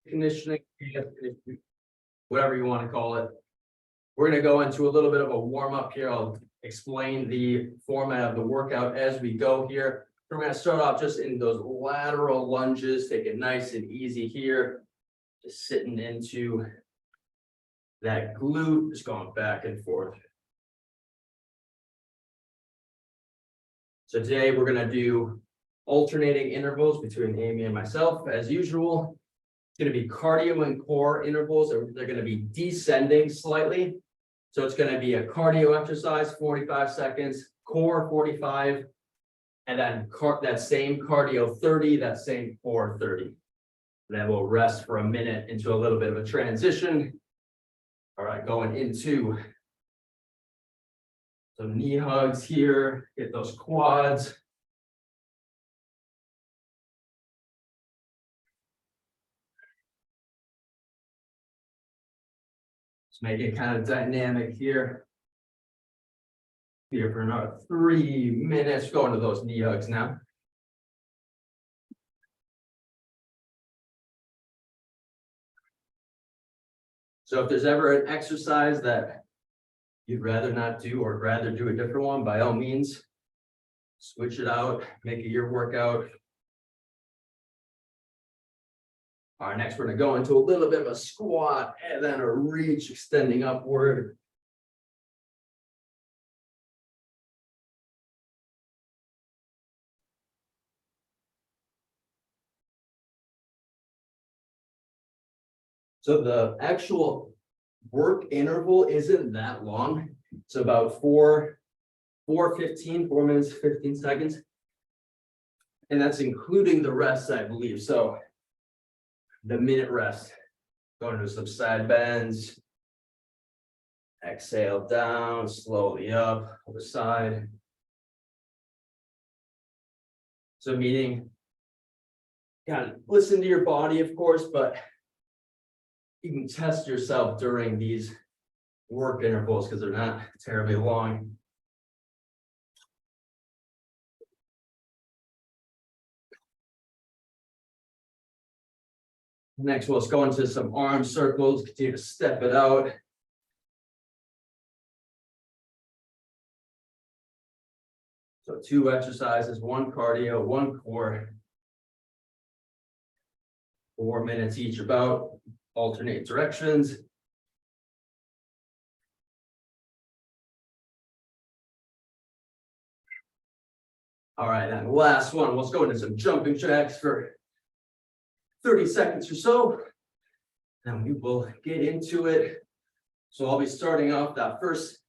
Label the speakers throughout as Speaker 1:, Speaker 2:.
Speaker 1: conditioning, whatever you want to call it. We're going to go into a little bit of a warm up here. I'll explain the format of the workout as we go here. We're going to start off just in those lateral lunges, take it nice and easy here. Just sitting into that glute, just going back and forth. So today we're going to do alternating intervals between Amy and myself as usual. It's going to be cardio and core intervals. They're going to be descending slightly. So it's going to be a cardio exercise, 45 seconds, core 45, and then that same cardio 30, that same core 30. And then we'll rest for a minute into a little bit of a transition. All right, going into some knee hugs here, get those quads. Just make it kind of dynamic here. Here for another 3 minutes, going to those knee hugs now. So if there's ever an exercise that you'd rather not do or rather do a different one, by all means, switch it out, make it your workout. All right, next we're going to go into a little bit of a squat and then a reach extending upward. So the actual work interval isn't that long. It's about 4 minutes, 15 seconds. And that's including the rest, I believe. So the minute rest, going to some side bends. Exhale down, slowly up, other side. So meaning, kind of listen to your body, of course, but you can test yourself during these work intervals because they're not terribly long. Next, let's go into some arm circles, continue to step it out. So 2 exercises, 1 cardio, 1 core. 4 minutes each about. Alternate directions. All right, and last one, let's go into some jumping jacks for 30 seconds or so. And we will get into it. So I'll be starting off that first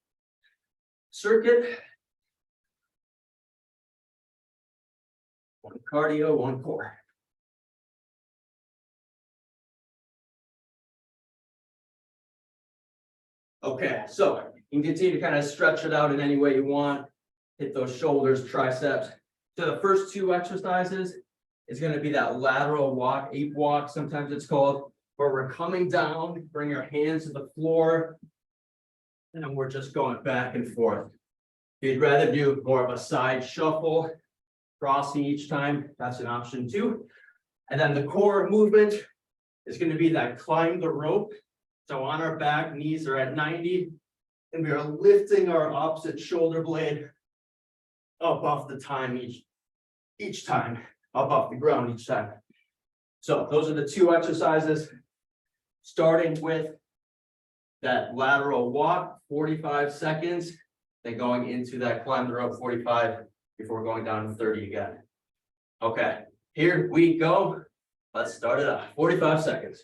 Speaker 1: circuit. 1 cardio, 1 core. Okay, so you can continue to kind of stretch it out in any way you want. Hit those shoulders, triceps. So the first 2 exercises is going to be that lateral walk, ape walk, sometimes it's called, where we're coming down, bring your hands to the floor, and then we're just going back and forth. If you'd rather do more of a side shuffle, crossing each time, that's an option too. And then the core movement is going to be that climb the rope. So on our back, knees are at 90, and we are lifting our opposite shoulder blade up off the time each time, up off the ground each time. So those are the 2 exercises, starting with that lateral walk, 45 seconds, then going into that climb the rope 45 before going down to 30 again. Okay, here we go. Let's start it off, 45 seconds.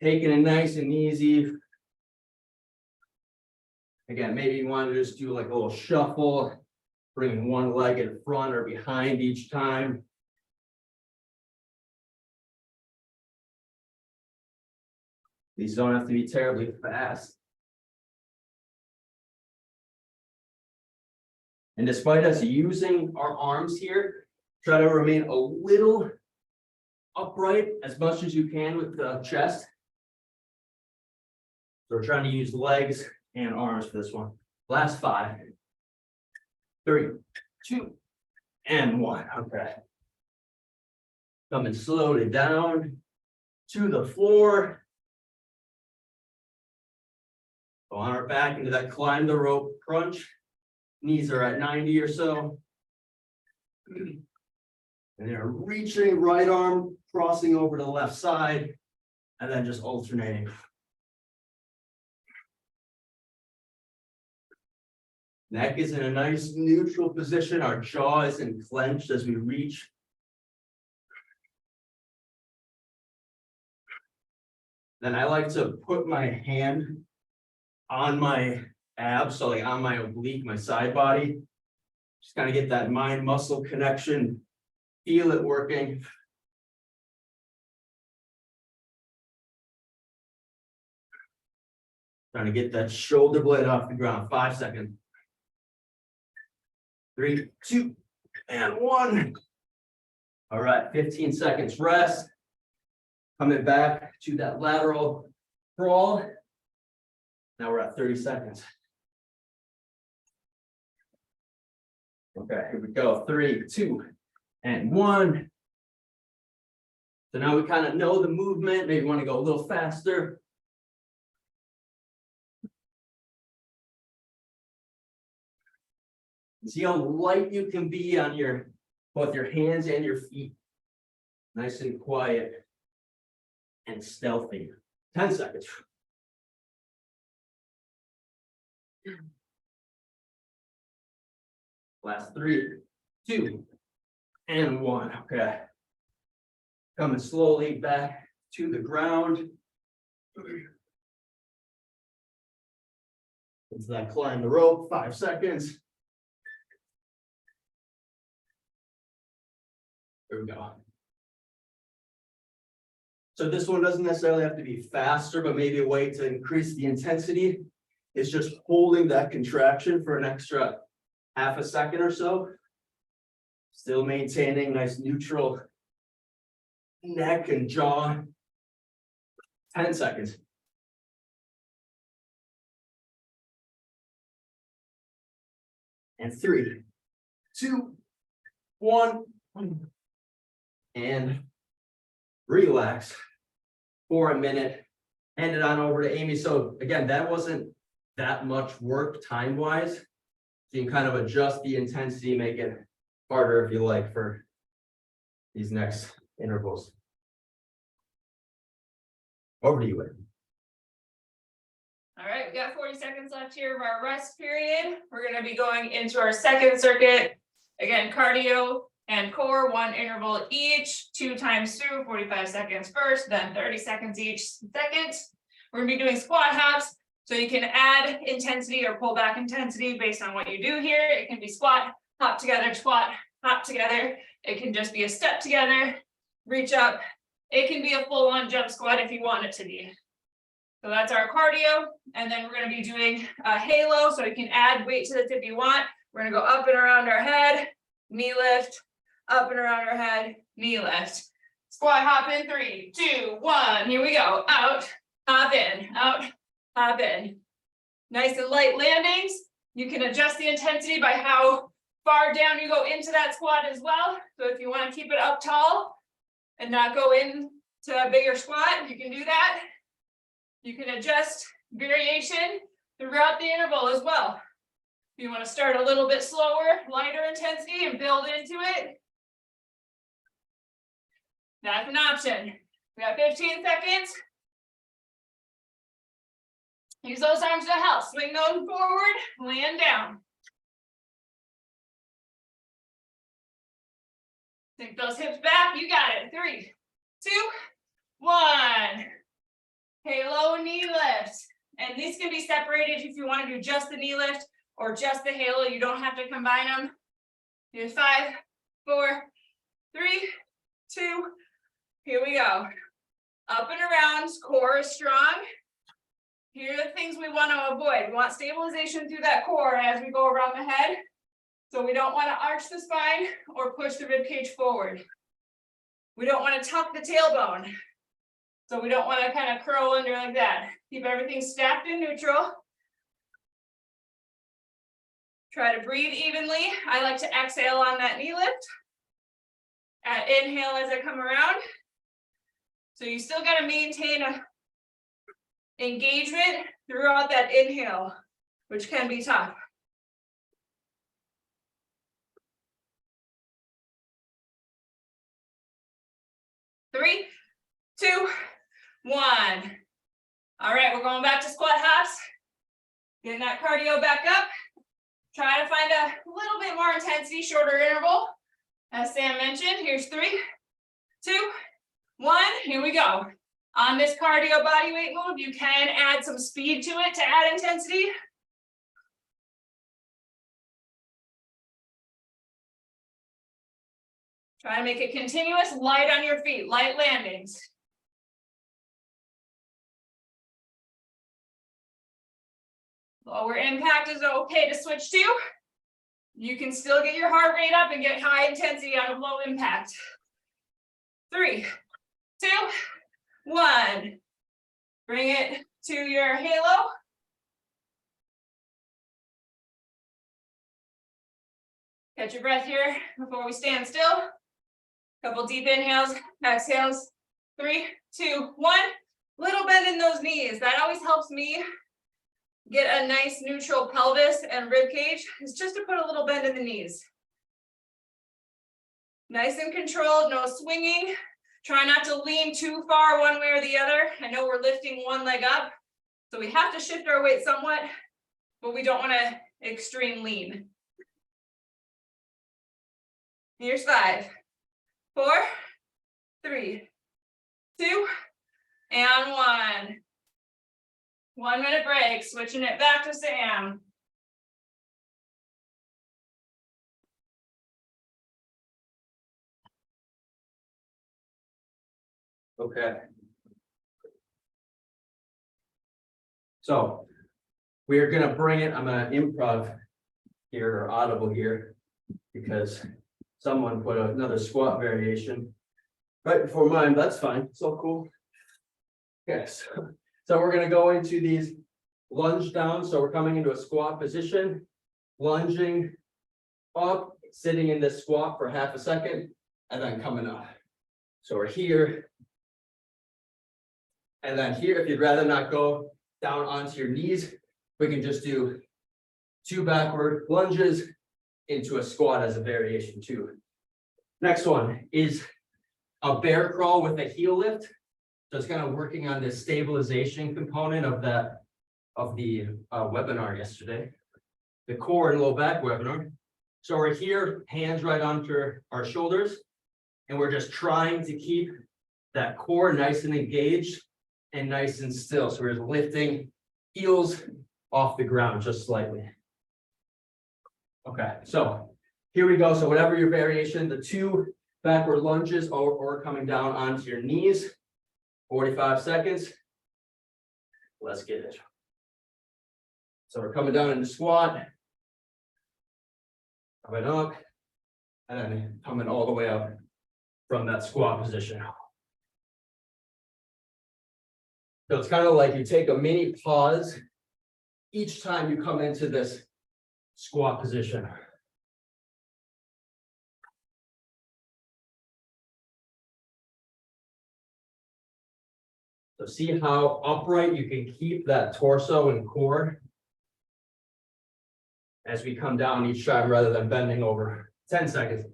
Speaker 1: Taking it nice and easy. Again, maybe you want to just do like a little shuffle, bringing 1 leg in front or behind each time. These don't have to be terribly fast. And despite us using our arms here, try to remain a little upright as much as you can with the chest. So we're trying to use legs and arms for this one. Last 5, 3, 2, and 1. Okay. Coming slowly down to the floor. Go on our back into that climb the rope crunch. Knees are at 90 or so. And they're reaching, right arm crossing over to the left side, and then just alternating. Neck is in a nice neutral position. Our jaw isn't clenched as we reach. Then I like to put my hand on my abs, so like on my oblique, my side body. Just kind of get that mind muscle connection, feel it working. Trying to get that shoulder blade off the ground. 5 seconds. 3, 2, and 1. All right, 15 seconds rest. Coming back to that lateral crawl. Now we're at 30 seconds. Okay, here we go. 3, 2, and 1. So now we kind of know the movement. Maybe want to go a little faster. See how light you can be on both your hands and your feet. Nice and quiet and stealthy. 10 seconds. Last 3, 2, and 1. Okay. Coming slowly back to the ground. It's that climb the rope, 5 seconds. There we go. So this one doesn't necessarily have to be faster, but maybe a way to increase the intensity is just holding that contraction for an extra half a second or so. Still maintaining nice neutral neck and jaw. 10 seconds. And 3, 2, 1. And relax for a minute. Hand it on over to Amy. So again, that wasn't that much work time-wise. So you can kind of adjust the intensity, make it harder if you like for these next intervals. Over to you, Amy.
Speaker 2: All right, we got 40 seconds left here of our rest period. We're going to be going into our second circuit. Again, cardio and core, 1 interval each, 2 times through, 45 seconds first, then 30 seconds each second. We're gonna be doing squat hops, so you can add intensity or pull back intensity based on what you do here. It can be squat, hop together, squat, hop together. It can just be a step together, reach up. It can be a full-on jump squat if you want it to be. So that's our cardio, and then we're gonna be doing a halo, so you can add weight to this if you want. We're gonna go up and around our head, knee lift, up and around our head, knee lift. Squat hop in 3, 2, 1. Here we go. Out, hop in, out, hop in. Nice and light landings. You can adjust the intensity by how far down you go into that squat as well. So if you want to keep it up tall and not go into a bigger squat, you can do that. You can adjust variation throughout the interval as well. If you want to start a little bit slower, lighter intensity and build into it, that's an option. We got 15 seconds. Use those arms to help. Swing those forward, land down. Sink those hips back. You got it. 3, 2, 1. Halo knee lift. And these can be separated if you want to do just the knee lift or just the halo. You don't have to combine them. Do 5, 4, 3, 2. Here we go. Up and around, core is strong. Here are the things we want to avoid. We want stabilization through that core as we go around the head. So we don't want to arch the spine or push the rib cage forward. We don't want to tuck the tailbone. So we don't want to kind of curl under like that. Keep everything stacked and neutral. Try to breathe evenly. I like to exhale on that knee lift. at inhale as I come around. So you still got to maintain a engagement throughout that inhale, which can be tough. Three, two, one. All right, we're going back to squat halves. Getting that cardio back up. Try to find a little bit more intensity, shorter interval. As Sam mentioned, here's 3, 2, 1, here we go. On this cardio body weight move, you can add some speed to it to add intensity. Try to make it continuous, light on your feet, light landings. Lower impact is okay to switch to. You can still get your heart rate up and get high intensity out of low impact. 3, 2, 1. Bring it to your halo. Catch your breath here before we stand still. Couple deep inhales, exhales. 3, 2, 1. Little bend in those knees. That always helps me get a nice neutral pelvis and rib cage. Is just to put a little bend in the knees. Nice and controlled, no swinging. Try not to lean too far one way or the other. I know we're lifting one leg up, so we have to shift our weight somewhat, but we don't want to extreme lean. Here's 5, 4, 3, 2, and 1. 1 minute break, switching it back to Sam.
Speaker 1: Okay. So we are gonna bring it, I'm gonna improv here or audible here because someone put another squat variation right before mine. That's fine, so cool. Yes. So we're gonna go into these lunge down. So we're coming into a squat position, lunging up, sitting in this squat for half a second, and then coming up. So we're here. And then here, if you'd rather not go down onto your knees, we can just do 2 backward lunges into a squat as a variation too. Next one is a bear crawl with a heel lift. So it's kind of working on this stabilization component of the webinar yesterday, the core and low back webinar. So we're here, hands right onto our shoulders, and we're just trying to keep that core nice and engaged and nice and still. So we're just lifting heels off the ground just slightly. Okay, so here we go. So whatever your variation, the 2 backward lunges or coming down onto your knees, 45 seconds. Let's get it. So we're coming down into squat, coming up, and then coming all the way up from that squat position. So it's kind of like you take a mini pause each time you come into this squat position. So see how upright you can keep that torso and core as we come down each time rather than bending over. 10 seconds.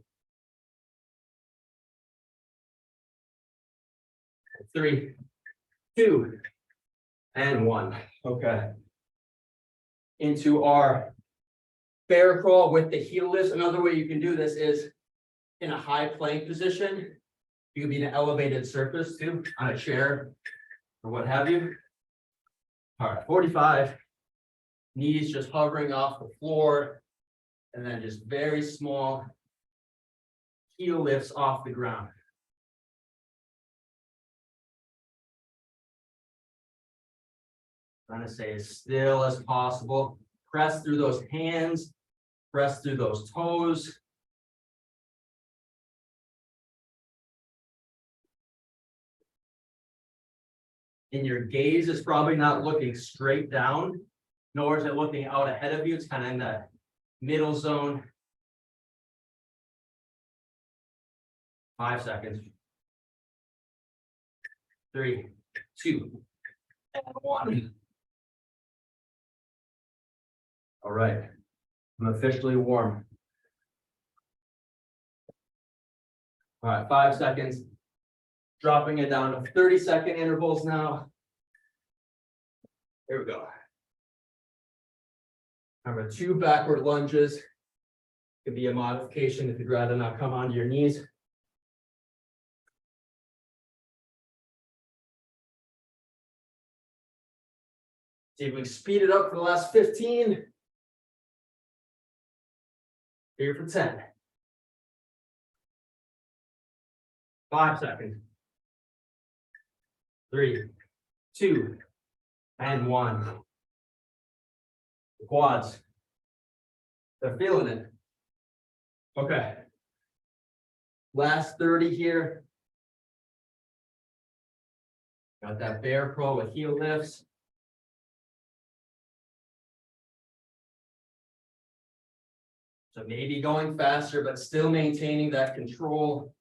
Speaker 1: 3, 2, and 1. Okay. Into our bear crawl with the heel lifts. Another way you can do this is in a high plank position. You can be in an elevated surface too, on a chair or what have you. All right, 45. Knees just hovering off the floor, and then just very small heel lifts off the ground. Trying to stay as still as possible. Press through those hands, press through those toes. And your gaze is probably not looking straight down, nor is it looking out ahead of you. It's kind of in that middle zone. 5 seconds. 3, 2, and 1. All right, I'm officially warm. All right, 5 seconds. Dropping it down to 30-second intervals now. Here we go. Remember, 2 backward lunges. Could be a modification if you'd rather not come onto your knees. See if we can speed it up for the last 15. Here for 10. 5 seconds. 3, 2, and 1. The quads. They're feeling it. Okay. Last 30 here. Got that bear pro with heel lifts. So maybe going faster, but still maintaining that control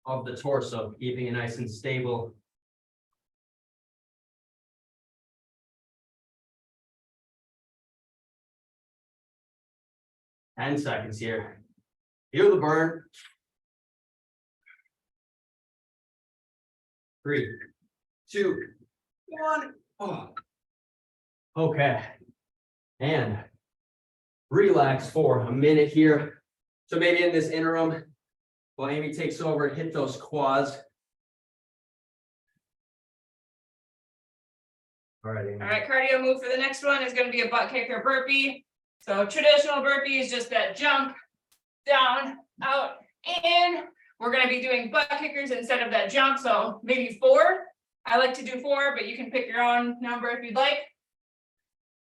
Speaker 1: of the torso, keeping it nice and stable. Ten seconds here. Feel the burn. 3, 2, 1. Oh. Okay. And relax for a minute here. So maybe in this interim, while Amy takes over, hit those quads. All right, Amy.
Speaker 2: All right, cardio move for the next one is going to be a butt kicker burpee. So traditional burpee is just that jump, down, out, in. We're going to be doing butt kickers instead of that jump, so maybe 4. I like to do 4, but you can pick your own number if you'd like.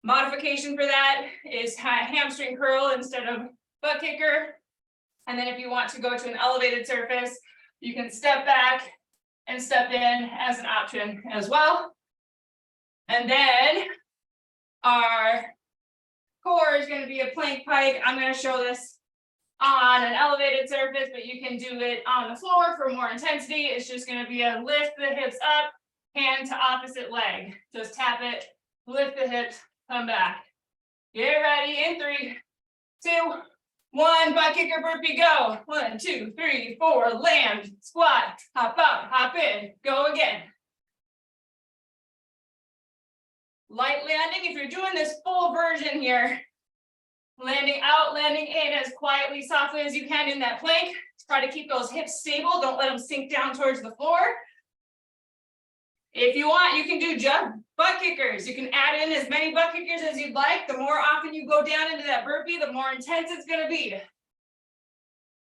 Speaker 2: Modification for that is hamstring curl instead of butt kicker. And then if you want to go to an elevated surface, you can step back and step in as an option as well. And then our core is going to be a plank pike. I'm going to show this on an elevated surface, but you can do it on the floor for more intensity. It's just going to be a lift the hips up, hand to opposite leg. Just tap it, lift the hips, come back. Get ready in 3, 2, 1. Butt kicker burpee, go. 1, 2, 3, 4. Land, squat, hop up, hop in, go again. Light landing. If you're doing this full version here, landing out, landing in as quietly, softly as you can in that plank. Try to keep those hips stable. Don't let them sink down towards the floor. If you want, you can do just butt kickers. You can add in as many butt kickers as you'd like. The more often you go down into that burpee, the more intense it's going to be.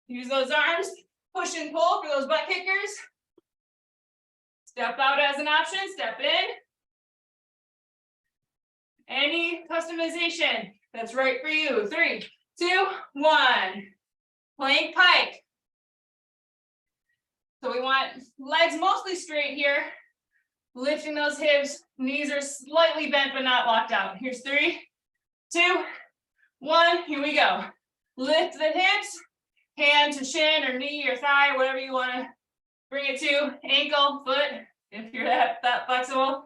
Speaker 2: Use those arms, push and pull for those butt kickers. Step out as an option, step in. Any customization that's right for you. 3, 2, 1. Plank pike. So we want legs mostly straight here. Lifting those hips, knees are slightly bent but not locked out. Here's 3, 2, 1. Here we go. Lift the hips, hand to shin or knee or thigh, whatever you want to bring it to. Ankle, foot, if you're that flexible.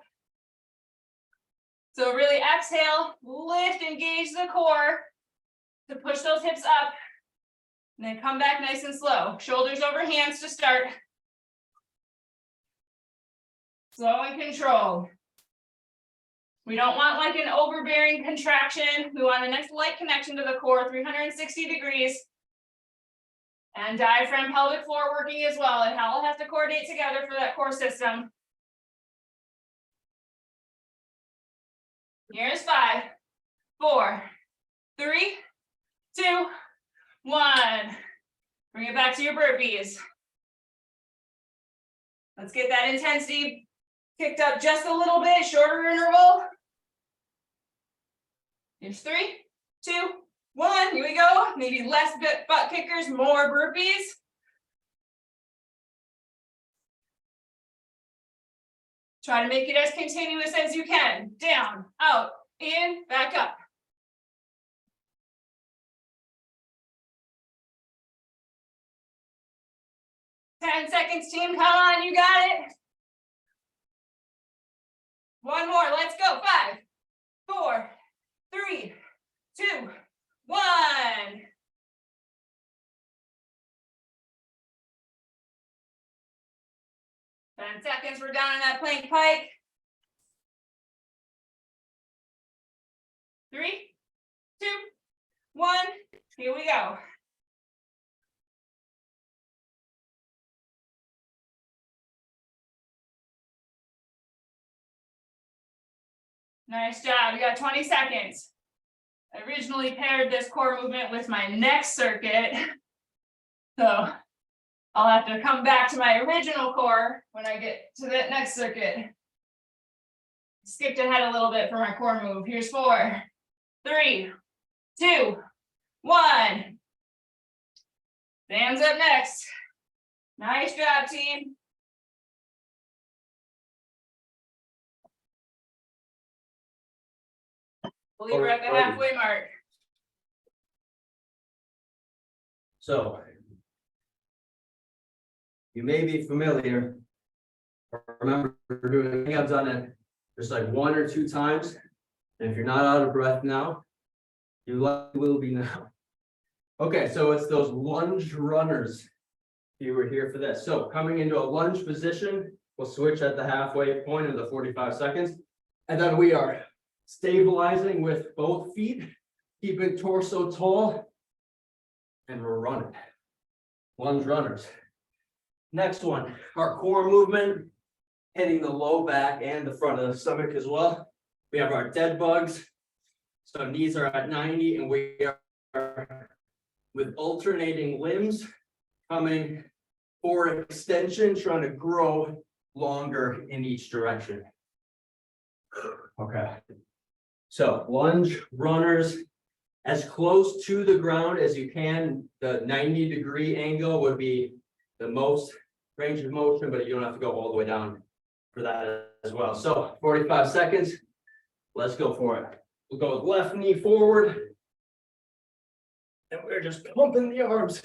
Speaker 2: So really exhale, lift, engage the core to push those hips up. And then come back nice and slow. Shoulders over hands to start. Slow and controlled. We don't want like an overbearing contraction. We want a nice light connection to the core, 360 degrees. And diaphragm, pelvic floor working as well. It all has to coordinate together for that core system. Here's 5, 4, 3, 2, 1. Bring it back to your burpees. Let's get that intensity kicked up just a little bit, shorter interval. Here's 3, 2, 1. Here we go. Maybe less butt kickers, more burpees. Try to make it as continuous as you can. Down, out, in, back up. 10 seconds, team. Come on, you got it. One more. Let's go. 5, 4, 3, 2, 1. 10 seconds. We're down in that plank pike. 3, 2, 1. Here we go. Nice job. You got 20 seconds. I originally paired this core movement with my next circuit. So I'll have to come back to my original core when I get to the next circuit. Skipped ahead a little bit for my core move. Here's 4, 3, 2, 1. Sam's up next. Nice job, team. I believe we're at the halfway mark.
Speaker 1: So. You may be familiar. Or remember doing, I think I've done it just like 1 or 2 times. And if you're not out of breath now, you likely will be now. Okay, so it's those lunge runners. You were here for this. So coming into a lunge position, we'll switch at the halfway point of the 45 seconds. And then we are stabilizing with both feet, keeping torso tall, and we're running. Lunge runners. Next one, our core movement, hitting the low back and the front of the stomach as well. We have our dead bugs. So knees are at 90 and we are with alternating limbs coming for extension, trying to grow longer in each direction. Okay. So lunge runners as close to the ground as you can. The 90-degree angle would be the most range of motion, but you don't have to go all the way down for that as well. So 45 seconds. Let's go for it. We'll go with left knee forward. And we're just pumping the arms.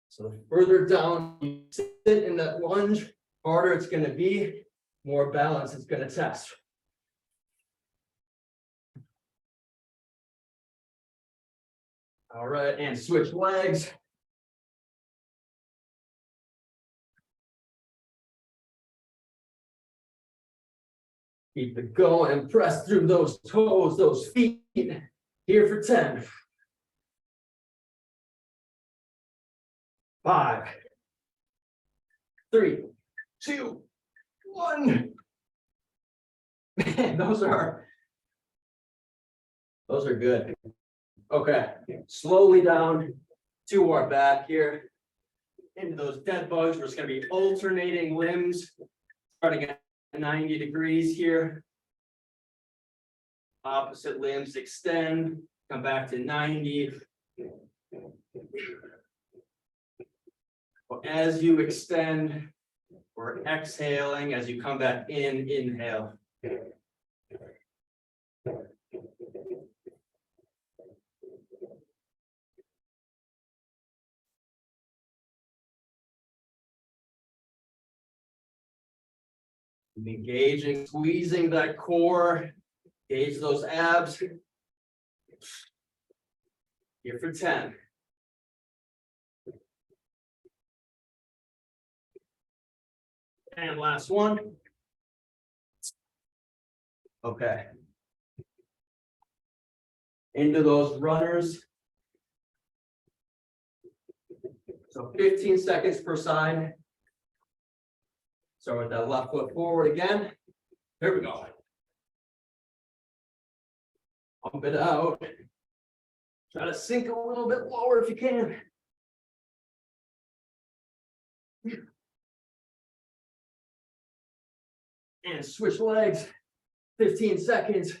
Speaker 1: So the further down you sit in that lunge, harder it's going to be, more balance it's going to test. All right, and switch legs. Keep it going, press through those toes, those feet. Here for 10. 5, 3, 2, 1. Man, those are good. Okay, slowly down to our back here. Into those dead bugs. We're just going to be alternating limbs, starting at 90 degrees here. Opposite limbs extend, come back to 90. As you extend, we're exhaling. As you come back in, inhale. Engaging, squeezing that core, engage those abs. Here for 10. And last one. Okay. Into those runners. So 15 seconds per side. So with that left foot forward again. Here we go. Pump it out. Try to sink a little bit lower if you can. And switch legs. 15 seconds.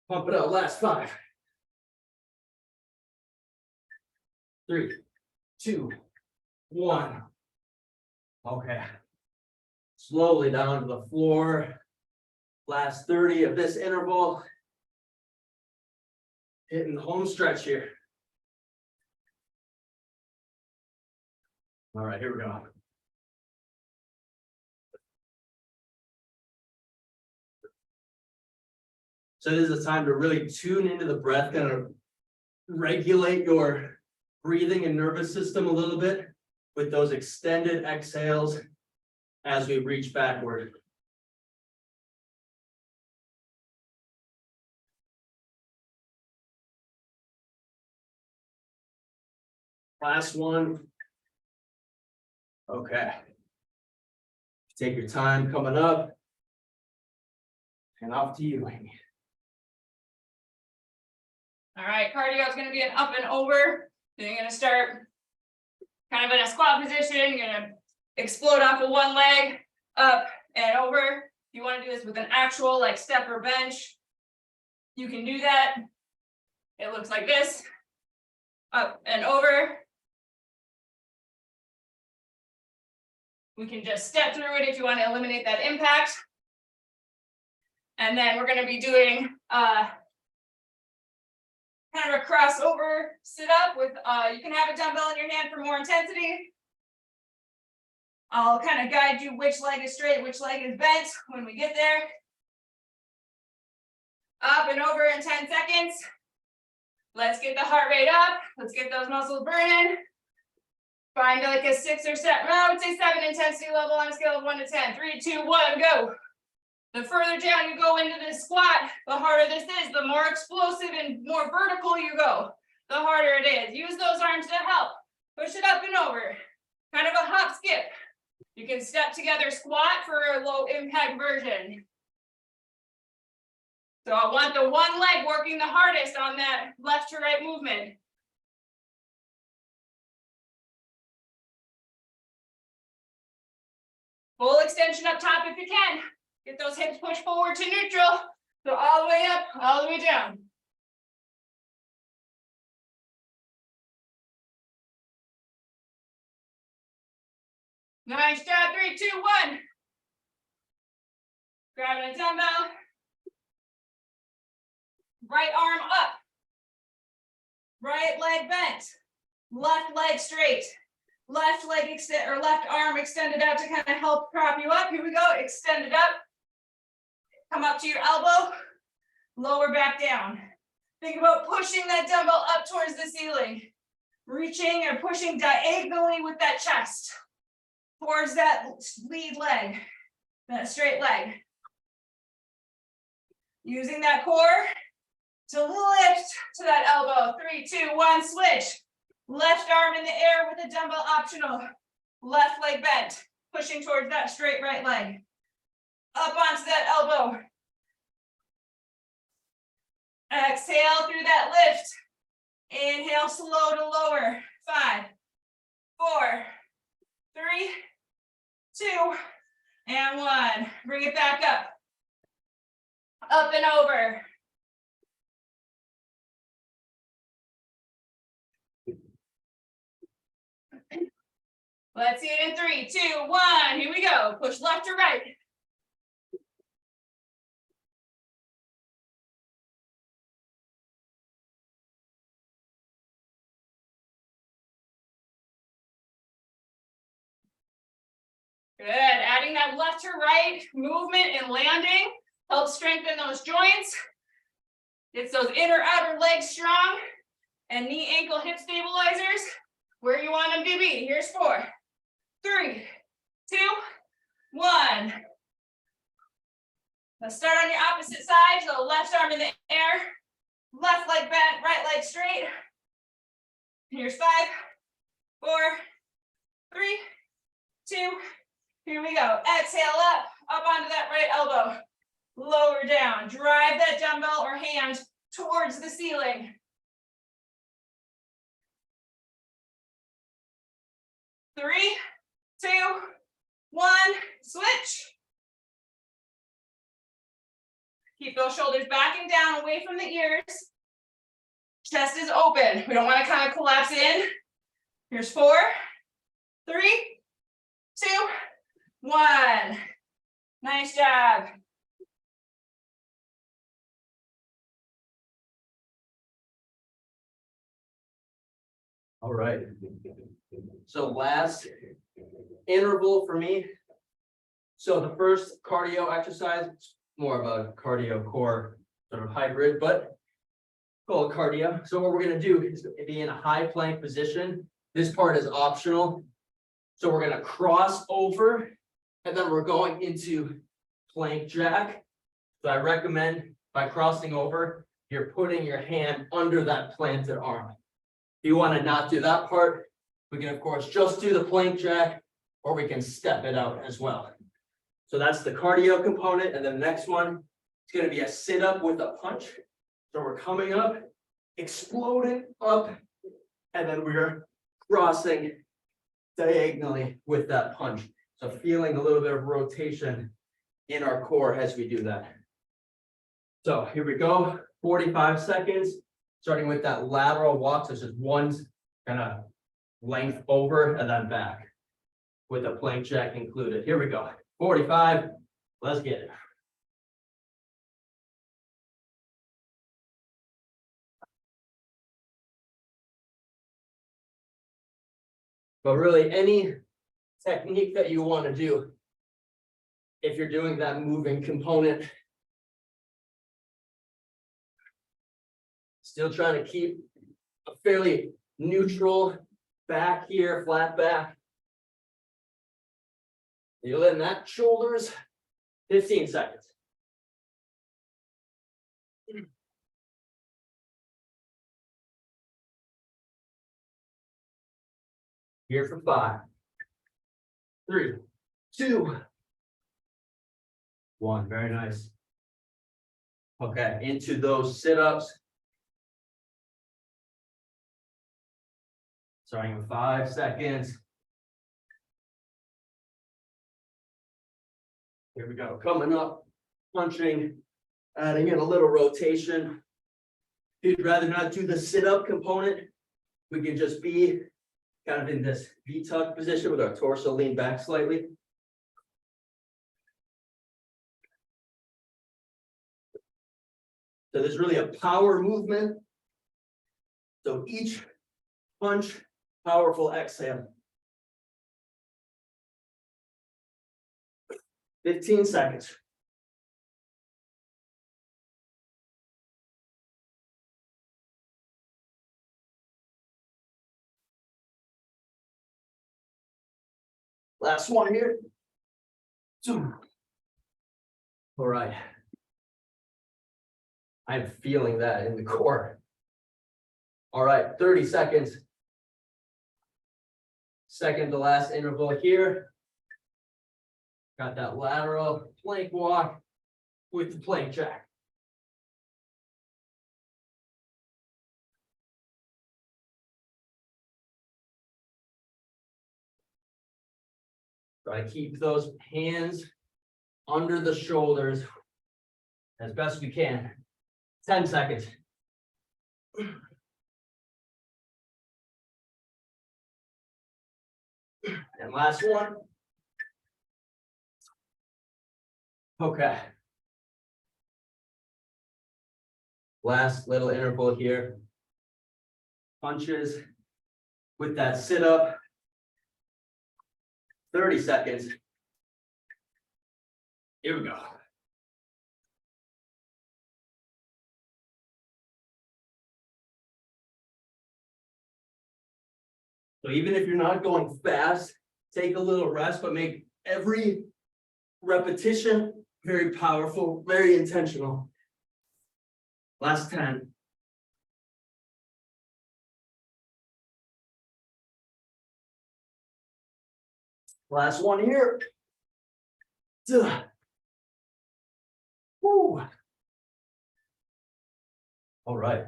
Speaker 1: Pump it out. Last 5. 3, 2, 1. Okay. Slowly down to the floor. Last 30 of this interval. Hitting the home stretch here. All right, here we go. So this is a time to really tune into the breath, kind of regulate your breathing and nervous system a little bit with those extended exhales as we reach backward. Last one. Okay. Take your time coming up. And off to you, Amy.
Speaker 2: All right, cardio is gonna be an up and over. Then you're gonna start kind of in a squat position. You're gonna explode off of one leg, up and over. If you want to do this with an actual like step or bench, you can do that. It looks like this. Up and over. We can just step through it if you want to eliminate that impact. And then we're going to be doing kind of a crossover sit up with you can have a dumbbell in your hand for more intensity. I'll kind of guide you which leg is straight, which leg is bent when we get there. Up and over in 10 seconds. Let's get the heart rate up. Let's get those muscles burning. Find like a 6 or 7, I would say 7 intensity level on a scale of 1 to 10. 3, 2, 1, go. The further down you go into this squat, the harder this is. The more explosive and more vertical you go, the harder it is. Use those arms to help. Push it up and over. Kind of a hop skip. You can step together squat for a low impact version. So I want the one leg working the hardest on that left to right movement. Full extension up top if you can. Get those hips pushed forward to neutral. So all the way up, all the way down. Nice job, 3, 2, 1. Grab a dumbbell. Right arm up. Right leg bent. Left leg straight. Left leg extend or left arm extended out to kind of help prop you up. Here we go. Extend it up. Come up to your elbow. Lower back down. Think about pushing that dumbbell up towards the ceiling. Reaching and pushing diagonally with that chest towards that lead leg, that straight leg. Using that core to lift to that elbow. 3, 2, 1, switch. Left arm in the air with a dumbbell optional. Left leg bent, pushing towards that straight right leg. Up onto that elbow. Exhale through that lift. Inhale, slow to lower. 5, 4, 3, 2, and 1. Bring it back up. Up and over. Let's see it in 3, 2, 1. Here we go. Push left to right. Good. Adding that left to right movement and landing helps strengthen those joints. Gets those inner outer legs strong and knee, ankle, hip stabilizers where you want them to be. Here's 4, 3, 2, 1. Let's start on your opposite side. So left arm in the air, left leg bent, right leg straight. Here's 5, 4, 3, 2. Here we go. Exhale up onto that right elbow. Lower down. Drive that dumbbell or hand towards the ceiling. 3, 2, 1, switch. Keep those shoulders back and down away from the ears. Chest is open. We don't want to kind of collapse in. Here's 4, 3, 2, 1. Nice job.
Speaker 1: All right. So last interval for me. So the first cardio exercise, more of a cardio core sort of hybrid, but call it cardio. So what we're gonna do is be in a high plank position. This part is optional. So we're gonna cross over and then we're going into plank jack. So I recommend by crossing over, you're putting your hand under that planted arm. If you want to not do that part, we can of course just do the plank jack, or we can step it out as well. So that's the cardio component, and then the next one is going to be a sit up with a punch. So we're coming up, exploding up, and then we're crossing diagonally with that punch. So feeling a little bit of rotation in our core as we do that. So here we go, 45 seconds, starting with that lateral walk. So it's just one kind of length over and then back with a plank jack included. Here we go, 45, let's get it. But really, any technique that you want to do, if you're doing that moving component, still trying to keep a fairly neutral back here, flat back. You're letting that shoulders, 15 seconds. Here for 5, 3, 2, 1. Very nice. Okay, into those sit-ups. Starting in 5 seconds. Here we go, coming up, punching, adding in a little rotation. If you'd rather not do the sit-up component, we can just be kind of in this V-tuck position with our torso leaned back slightly. So there's really a power movement. So each punch, powerful exhale. 15 seconds. Last one here. 2. All right. I'm feeling that in the core. All right, 30 seconds. Second to last interval here. Got that lateral plank walk with the plank jack. Try to keep those hands under the shoulders as best we can. 10 seconds. And last one. Okay. Last little interval here. Punches with that sit up. 30 seconds. Here we go. So even if you're not going fast, take a little rest, but make every repetition very powerful, very intentional. Last 10. Last one here. Duh. Woo. All right.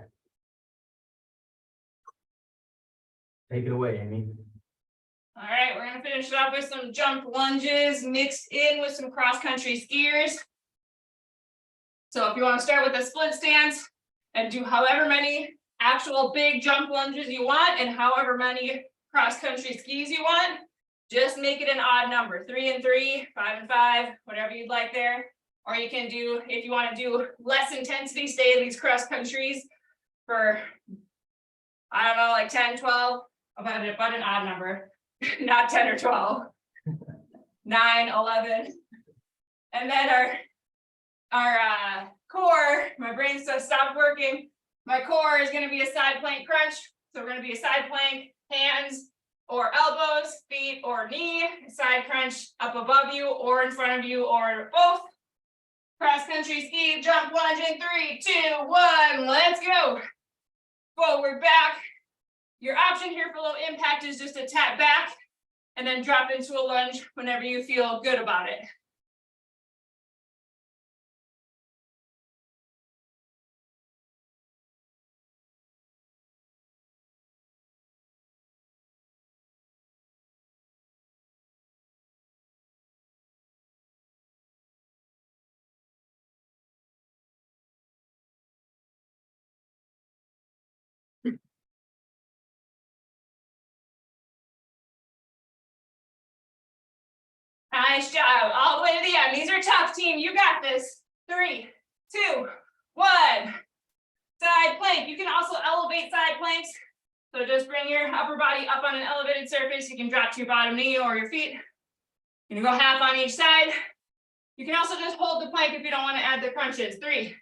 Speaker 1: Take it away, Amy.
Speaker 2: All right, we're gonna finish it up with some jump lunges mixed in with some cross-country skiers. So if you want to start with a split stance and do however many actual big jump lunges you want and however many cross-country skis you want, just make it an odd number, 3 and 3, 5 and 5, whatever you'd like there. Or you can do, if you want to do less intensity, stay in these cross countries for, I don't know, like 10, 12, about an odd number, not 10 or 12. 9, 11. And then our core, my brain stopped working. My core is gonna be a side plank crunch. So we're gonna be a side plank, hands or elbows, feet or knee, side crunch up above you or in front of you or both. Cross country ski, jump lunge in 3, 2, 1, let's go. Forward, back. Your option here for low impact is just to tap back and then drop into a lunge whenever you feel good about it. Nice job, all the way to the end. These are tough, team. You got this. 3, 2, 1. Side plank. You can also elevate side planks. So just bring your upper body up on an elevated surface. You can drop to your bottom knee or your feet. You can go half on each side. You can also just hold the plank if you don't want to add the crunches. 3,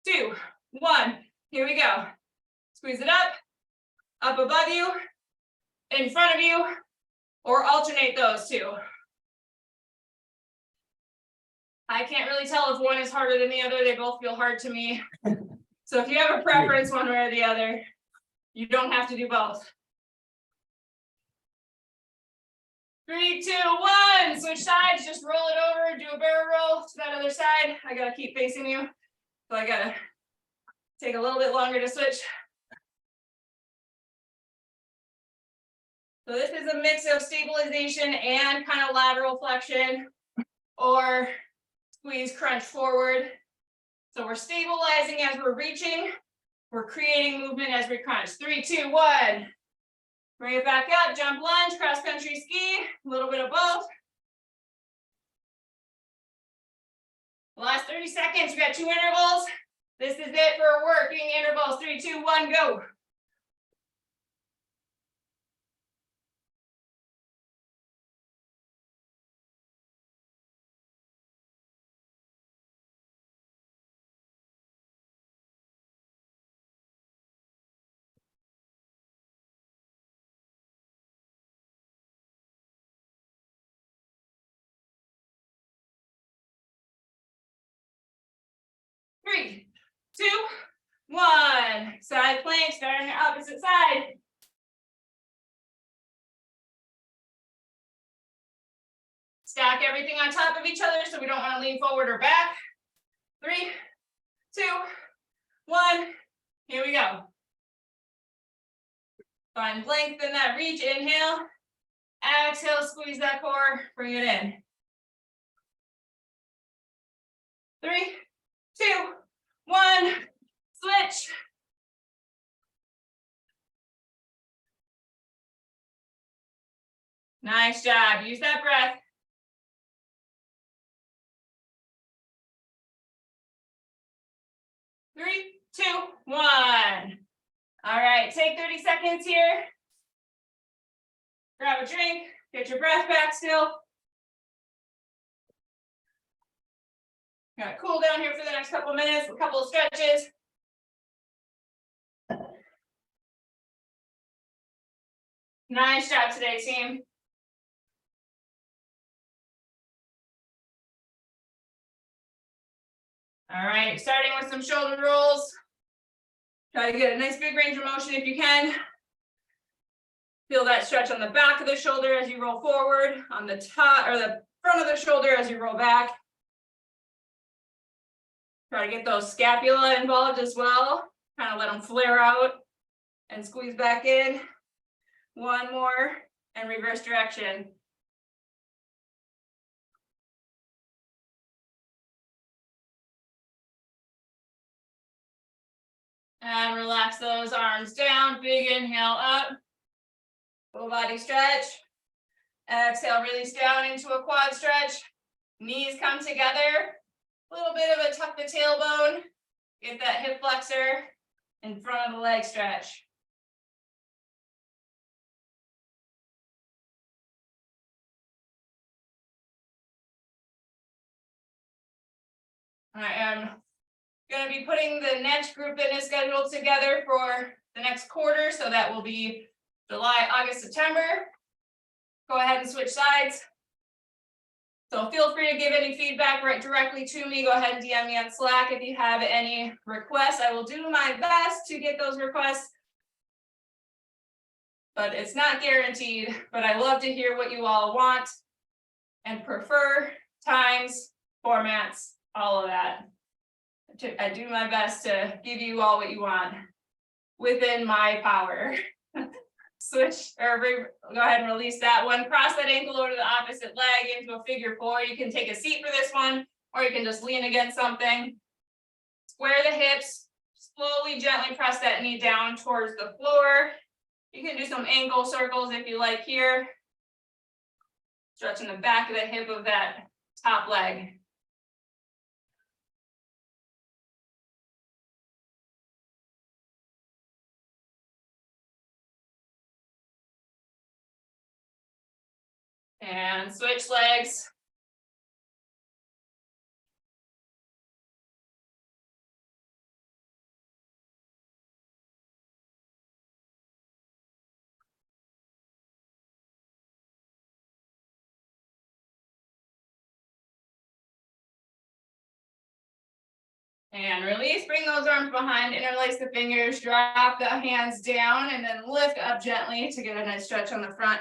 Speaker 2: 2, 1. Here we go. Squeeze it up above you, in front of you, or alternate those two. I can't really tell if one is harder than the other. They both feel hard to me. So if you have a preference one way or the other, you don't have to do both. 3, 2, 1. Switch sides, just roll it over, do a barrel roll to that other side. I gotta keep facing you. So I gotta take a little bit longer to switch. So this is a mix of stabilization and kind of lateral flexion or squeeze crunch forward. So we're stabilizing as we're reaching. We're creating movement as we crunch. 3, 2, 1. Bring it back up, jump lunge, cross country ski, a little bit of both. Last 30 seconds, we got 2 intervals. This is it for working intervals. 3, 2, 1, go. Three, 2, 1. Side plank, start on your opposite side. Stack everything on top of each other so we don't want to lean forward or back. 3, 2, 1. Here we go. Find length in that reach. Inhale. Exhale, squeeze that core. Bring it in. 3, 2, 1. Switch. Nice job. Use that breath. Three, 2, 1. All right, take 30 seconds here. Grab a drink, get your breath back still. Got to cool down here for the next couple minutes, a couple of stretches. Nice job today, team. All right, starting with some shoulder rolls. Try to get a nice big range of motion if you can. Feel that stretch on the back of the shoulder as you roll forward, on the top or the front of the shoulder as you roll back. Try to get those scapula involved as well. Kind of let them flare out and squeeze back in. One more and reverse direction. And relax those arms down, big inhale up. Full body stretch. Exhale, release down into a quad stretch. Knees come together. A little bit of a tuck the tailbone. Get that hip flexor in front of the leg stretch. I am gonna be putting the next group fitness schedule together for the next quarter, so that will be July, August, September. Go ahead and switch sides. So feel free to give any feedback right directly to me. Go ahead and DM me on Slack if you have any requests. I will do my best to get those requests. But it's not guaranteed, but I love to hear what you all want and prefer, times, formats, all of that. I do my best to give you all what you want within my power. Switch or go ahead and release that one. Cross that ankle over to the opposite leg into a figure 4. You can take a seat for this one, or you can just lean against something. Square the hips, slowly, gently press that knee down towards the floor. You can do some ankle circles if you like here. Stretching the back of the hip of that top leg. And switch legs. And release, bring those arms behind, interlace the fingers, drop the hands down, and then lift up gently to get a nice stretch on the front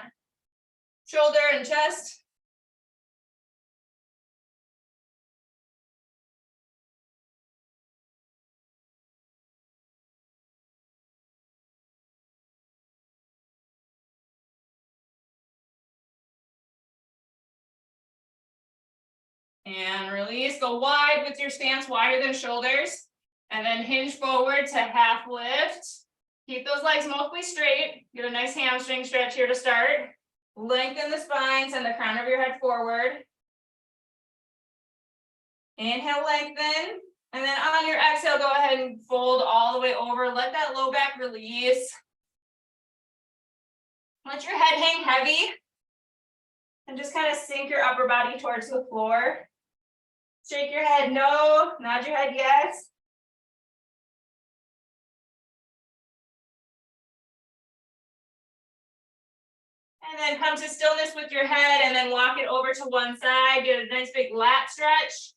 Speaker 2: shoulder and chest. And release, go wide with your stance, wider than shoulders. And then hinge forward to half lift. Keep those legs mostly straight. Get a nice hamstring stretch here to start. Lengthen the spine, send the crown of your head forward. Inhale, lengthen. And then on your exhale, go ahead and fold all the way over. Let that low back release. Let your head hang heavy. And just kind of sink your upper body towards the floor. Shake your head no, nod your head yes. And then come to stillness with your head and then walk it over to one side. Get a nice big lat stretch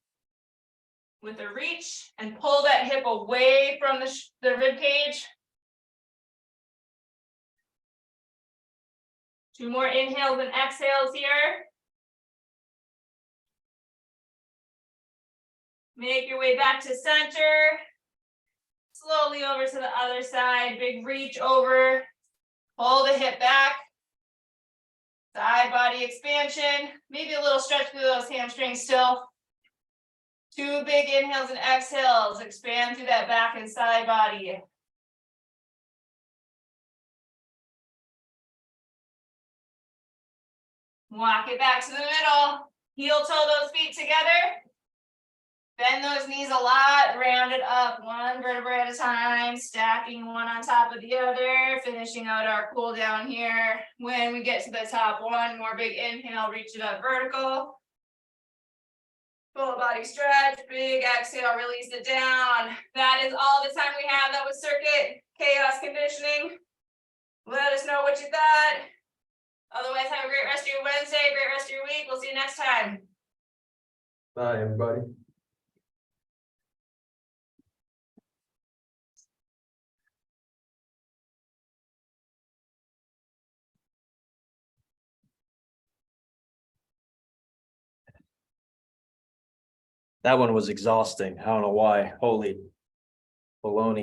Speaker 2: with a reach and pull that hip away from the rib cage. 2 more inhales and exhales here. Make your way back to center. Slowly over to the other side. Big reach over. Pull the hip back. Side body expansion. Maybe a little stretch through those hamstrings still. 2 big inhales and exhales. Expand through that back and side body. Walk it back to the middle. Heel toe those feet together. Bend those knees a lot, round it up 1 vertebra at a time, stacking one on top of the other, finishing out our cool down here. When we get to the top, 1 more big inhale, reach it up vertical. Full body stretch, big exhale, release it down. That is all the time we have. That was Circuit Chaos Conditioning. Let us know what you thought. Otherwise, have a great rest of your Wednesday, great rest of your week. We'll see you next time.
Speaker 1: Bye, everybody.
Speaker 3: That one was exhausting. I don't know why. Holy baloney.